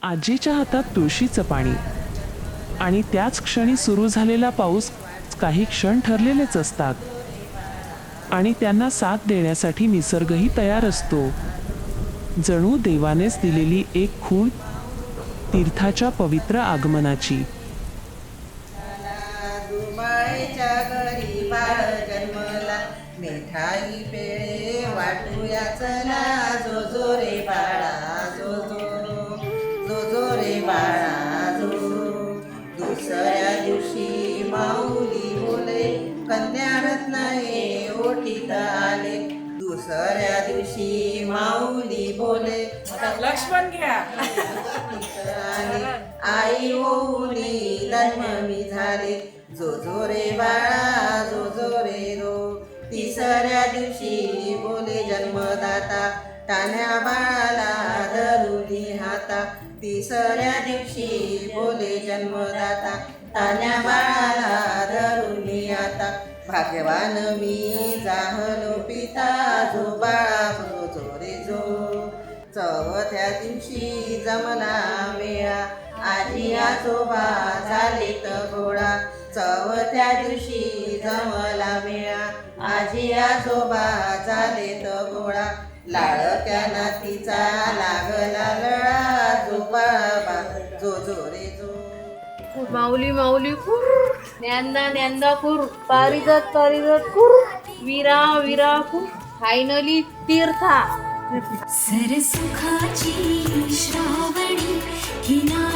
आजीच्या हातात तुळशीचं पाणी आणि त्याच क्षणी सुरू झालेला पाऊस काही क्षण ठरलेलेच असतात आणि त्यांना साथ देण्यासाठी निसर्गही तयार असतो. जणू देवानेच दिलेली एक खूण तीर्थाच्या पवित्र आगमनाची. दुबाईच्या घरी बाळ जन्मला, मिठाई पेळे वाटूया चला, जो जो रे बाळा जो जो रे बाळा जो. दुसऱ्या दिवशी माऊली बोले, कन्या रत्न हे ओठीत आले. दुसऱ्या दिवशी माऊली बोले, लक्ष्मण घ्या. आई होऊनी धर्म मी झाले, जो जो रे बाळा जो जो रे रो. तिसऱ्या दिवशी बोले जन्मदाता, टाण्या बाळाला धरुनी हाता. तिसऱ्या दिवशी बोले जन्मदाता, टाण्या बाळाला धरुनी हाता. भाग्यवान मी जाहलो पिता, जो बाळा जो जो रे जो. चौथ्या दिवशी जमला मेळा, आजी आजोबा झालेत गोळा. चौथ्या दिवशी जमला मेळा, आजी आजोबा झालेत गोळा. लाडक्या नातीचा लागला लळा, जो बाबा जो जो रे जो. माऊली माऊली कुर, ज्ञानदा ज्ञानदा कुर, पारिजात पारिजात कुर, विरा विरा कुर, फायनली तीर्था. सरसुखाची श्रावणी किनारी